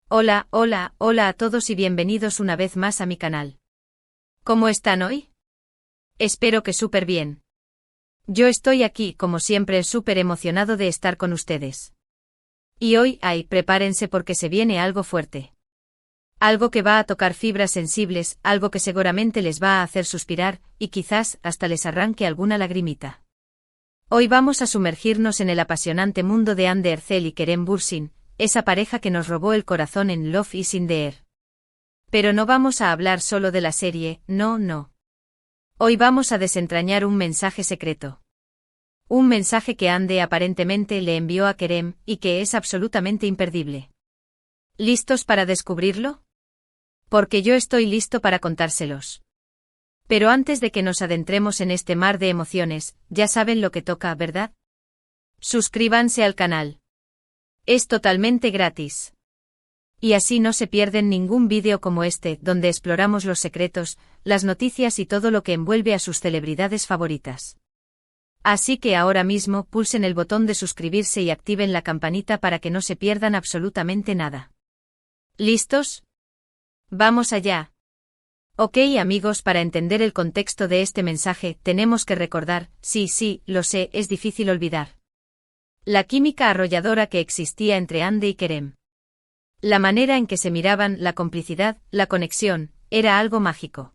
Hola, hola, hola a todos y bienvenidos una vez más a mi canal. ¿Cómo están hoy? Espero que súper bien. Yo estoy aquí, como siempre, súper emocionado de estar con ustedes. Y hoy, prepárense porque se viene algo fuerte. Algo que va a tocar fibras sensibles, algo que seguramente les va a hacer suspirar, y quizás hasta les arranque alguna lagrimita. Hoy vamos a sumergirnos en el apasionante mundo de Hande Erçel y Kerem Bürsin, esa pareja que nos robó el corazón en Love is in the Air. Pero no vamos a hablar solo de la serie, no. Hoy vamos a desentrañar un mensaje secreto. Un mensaje que Hande aparentemente le envió a Kerem, y que es absolutamente imperdible. ¿Listos para descubrirlo? Porque yo estoy listo para contárselos. Pero antes de que nos adentremos en este mar de emociones, ya saben lo que toca, ¿verdad? Suscríbanse al canal. Es totalmente gratis. Y así no se pierden ningún vídeo como este, donde exploramos los secretos, las noticias y todo lo que envuelve a sus celebridades favoritas. Así que ahora mismo pulsen el botón de suscribirse y activen la campanita para que no se pierdan absolutamente nada. ¿Listos? Vamos allá. Ok amigos, para entender el contexto de este mensaje, tenemos que recordar, sí, lo sé, es difícil olvidar. La química arrolladora que existía entre Hande y Kerem. La manera en que se miraban, la complicidad, la conexión, era algo mágico.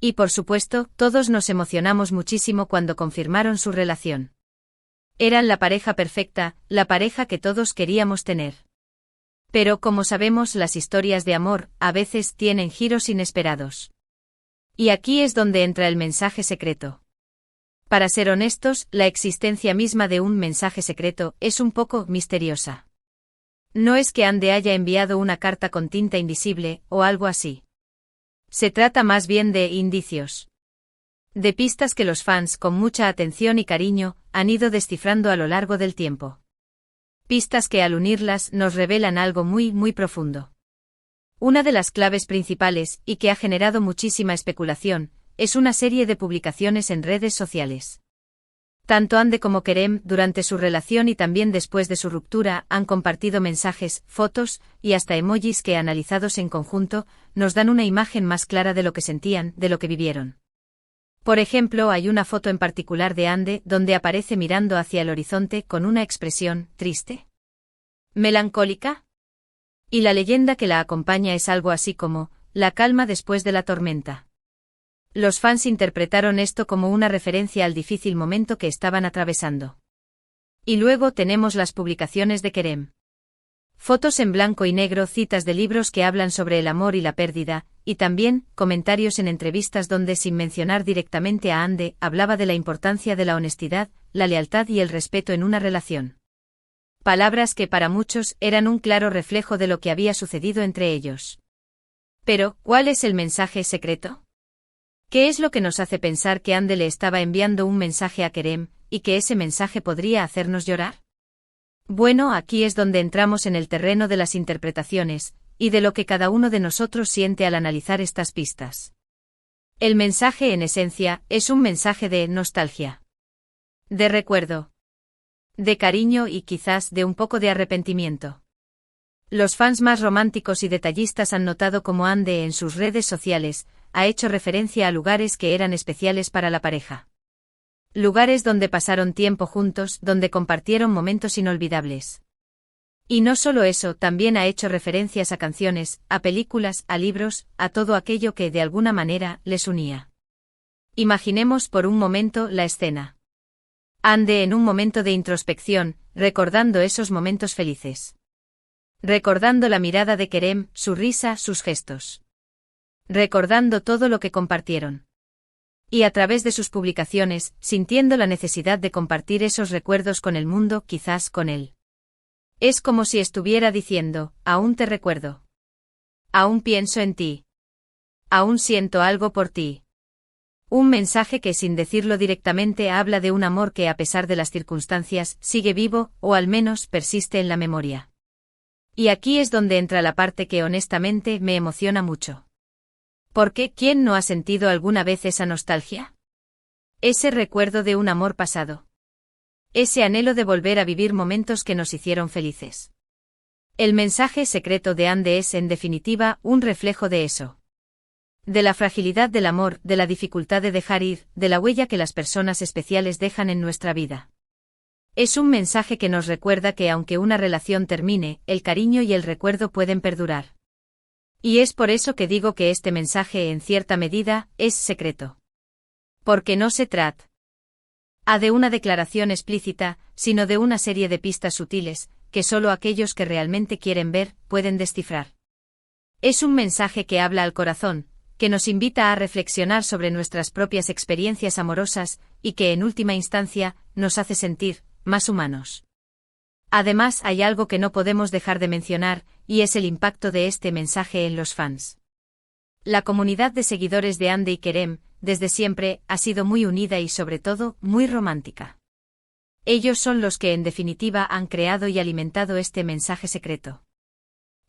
Y por supuesto, todos nos emocionamos muchísimo cuando confirmaron su relación. Eran la pareja perfecta, la pareja que todos queríamos tener. Pero como sabemos, las historias de amor, a veces tienen giros inesperados. Y aquí es donde entra el mensaje secreto. Para ser honestos, la existencia misma de un mensaje secreto es un poco misteriosa. No es que Hande haya enviado una carta con tinta invisible, o algo así. Se trata más bien de indicios. De pistas que los fans, con mucha atención y cariño, han ido descifrando a lo largo del tiempo. Pistas que al unirlas nos revelan algo muy profundo. Una de las claves principales, y que ha generado muchísima especulación, es una serie de publicaciones en redes sociales. Tanto Hande como Kerem, durante su relación y también después de su ruptura, han compartido mensajes, fotos, y hasta emojis que, analizados en conjunto, nos dan una imagen más clara de lo que sentían, de lo que vivieron. Por ejemplo, hay una foto en particular de Hande, donde aparece mirando hacia el horizonte con una expresión, ¿triste? ¿Melancólica? Y la leyenda que la acompaña es algo así como, la calma después de la tormenta. Los fans interpretaron esto como una referencia al difícil momento que estaban atravesando. Y luego tenemos las publicaciones de Kerem. Fotos en blanco y negro, citas de libros que hablan sobre el amor y la pérdida, y también comentarios en entrevistas donde, sin mencionar directamente a Hande, hablaba de la importancia de la honestidad, la lealtad y el respeto en una relación. Palabras que para muchos eran un claro reflejo de lo que había sucedido entre ellos. Pero, ¿cuál es el mensaje secreto? ¿Qué es lo que nos hace pensar que Hande le estaba enviando un mensaje a Kerem, y que ese mensaje podría hacernos llorar? Bueno, aquí es donde entramos en el terreno de las interpretaciones, y de lo que cada uno de nosotros siente al analizar estas pistas. El mensaje, en esencia, es un mensaje de nostalgia. De recuerdo. De cariño y quizás de un poco de arrepentimiento. Los fans más románticos y detallistas han notado cómo Hande en sus redes sociales ha hecho referencia a lugares que eran especiales para la pareja. Lugares donde pasaron tiempo juntos, donde compartieron momentos inolvidables. Y no solo eso, también ha hecho referencias a canciones, a películas, a libros, a todo aquello que de alguna manera les unía. Imaginemos por un momento la escena. Hande en un momento de introspección, recordando esos momentos felices. Recordando la mirada de Kerem, su risa, sus gestos. Recordando todo lo que compartieron. Y a través de sus publicaciones, sintiendo la necesidad de compartir esos recuerdos con el mundo, quizás con él. Es como si estuviera diciendo, aún te recuerdo. Aún pienso en ti. Aún siento algo por ti. Un mensaje que, sin decirlo directamente, habla de un amor que, a pesar de las circunstancias, sigue vivo, o al menos persiste en la memoria. Y aquí es donde entra la parte que honestamente me emociona mucho. Porque, ¿quién no ha sentido alguna vez esa nostalgia? Ese recuerdo de un amor pasado. Ese anhelo de volver a vivir momentos que nos hicieron felices. El mensaje secreto de Ande es, en definitiva, un reflejo de eso. De la fragilidad del amor, de la dificultad de dejar ir, de la huella que las personas especiales dejan en nuestra vida. Es un mensaje que nos recuerda que aunque una relación termine, el cariño y el recuerdo pueden perdurar. Y es por eso que digo que este mensaje, en cierta medida, es secreto. Porque no se trata de una declaración explícita, sino de una serie de pistas sutiles, que solo aquellos que realmente quieren ver, pueden descifrar. Es un mensaje que habla al corazón, que nos invita a reflexionar sobre nuestras propias experiencias amorosas, y que en última instancia, nos hace sentir más humanos. Además, hay algo que no podemos dejar de mencionar, y es el impacto de este mensaje en los fans. La comunidad de seguidores de Ande y Kerem, desde siempre, ha sido muy unida y sobre todo, muy romántica. Ellos son los que en definitiva han creado y alimentado este mensaje secreto.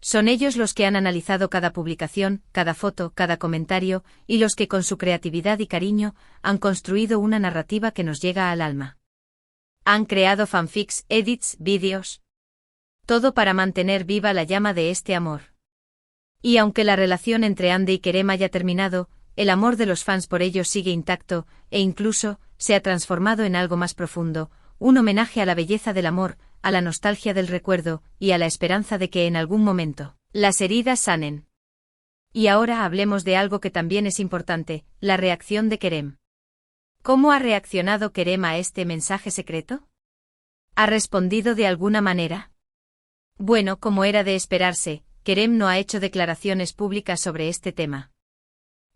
Son ellos los que han analizado cada publicación, cada foto, cada comentario, y los que con su creatividad y cariño, han construido una narrativa que nos llega al alma. Han creado fanfics, edits, vídeos. Todo para mantener viva la llama de este amor. Y aunque la relación entre Ande y Kerem haya terminado, el amor de los fans por ellos sigue intacto, e incluso, se ha transformado en algo más profundo, un homenaje a la belleza del amor, a la nostalgia del recuerdo, y a la esperanza de que en algún momento, las heridas sanen. Y ahora hablemos de algo que también es importante, la reacción de Kerem. ¿Cómo ha reaccionado Kerem a este mensaje secreto? ¿Ha respondido de alguna manera? Bueno, como era de esperarse, Kerem no ha hecho declaraciones públicas sobre este tema.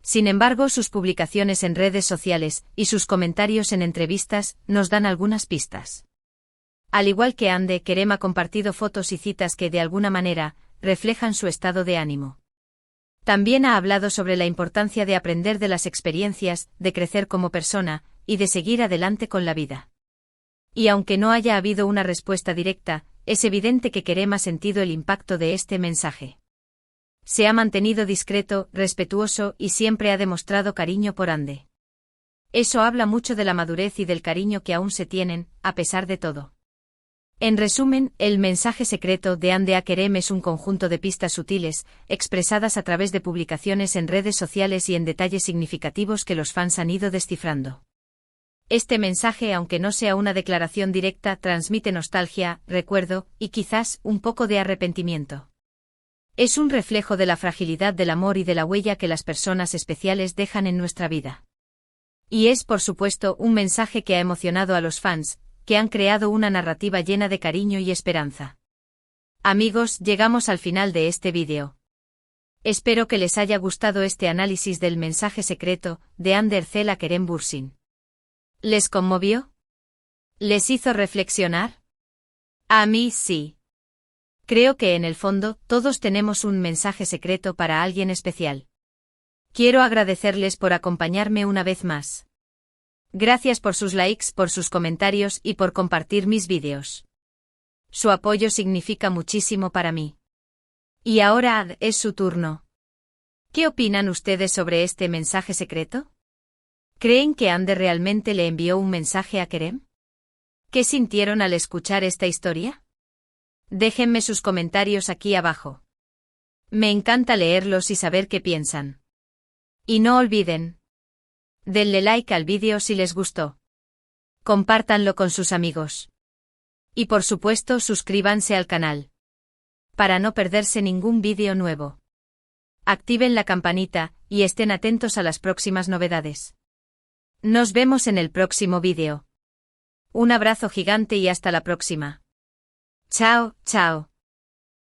Sin embargo, sus publicaciones en redes sociales, y sus comentarios en entrevistas, nos dan algunas pistas. Al igual que Ande, Kerem ha compartido fotos y citas que de alguna manera, reflejan su estado de ánimo. También ha hablado sobre la importancia de aprender de las experiencias, de crecer como persona, y de seguir adelante con la vida. Y aunque no haya habido una respuesta directa, es evidente que Kerem ha sentido el impacto de este mensaje. Se ha mantenido discreto, respetuoso y siempre ha demostrado cariño por Ande. Eso habla mucho de la madurez y del cariño que aún se tienen, a pesar de todo. En resumen, el mensaje secreto de Ande a Kerem es un conjunto de pistas sutiles, expresadas a través de publicaciones en redes sociales y en detalles significativos que los fans han ido descifrando. Este mensaje, aunque no sea una declaración directa, transmite nostalgia, recuerdo, y quizás un poco de arrepentimiento. Es un reflejo de la fragilidad del amor y de la huella que las personas especiales dejan en nuestra vida. Y es, por supuesto, un mensaje que ha emocionado a los fans, que han creado una narrativa llena de cariño y esperanza. Amigos, llegamos al final de este vídeo. Espero que les haya gustado este análisis del mensaje secreto de Ande Erçel a Kerem Bürsin. ¿Les conmovió? ¿Les hizo reflexionar? A mí sí. Creo que en el fondo, todos tenemos un mensaje secreto para alguien especial. Quiero agradecerles por acompañarme una vez más. Gracias por sus likes, por sus comentarios y por compartir mis vídeos. Su apoyo significa muchísimo para mí. Y ahora es su turno. ¿Qué opinan ustedes sobre este mensaje secreto? ¿Creen que Ande realmente le envió un mensaje a Kerem? ¿Qué sintieron al escuchar esta historia? Déjenme sus comentarios aquí abajo. Me encanta leerlos y saber qué piensan. Y no olviden. Denle like al vídeo si les gustó. Compártanlo con sus amigos. Y por supuesto suscríbanse al canal. Para no perderse ningún vídeo nuevo. Activen la campanita, y estén atentos a las próximas novedades. Nos vemos en el próximo vídeo. Un abrazo gigante y hasta la próxima. Chao, chao.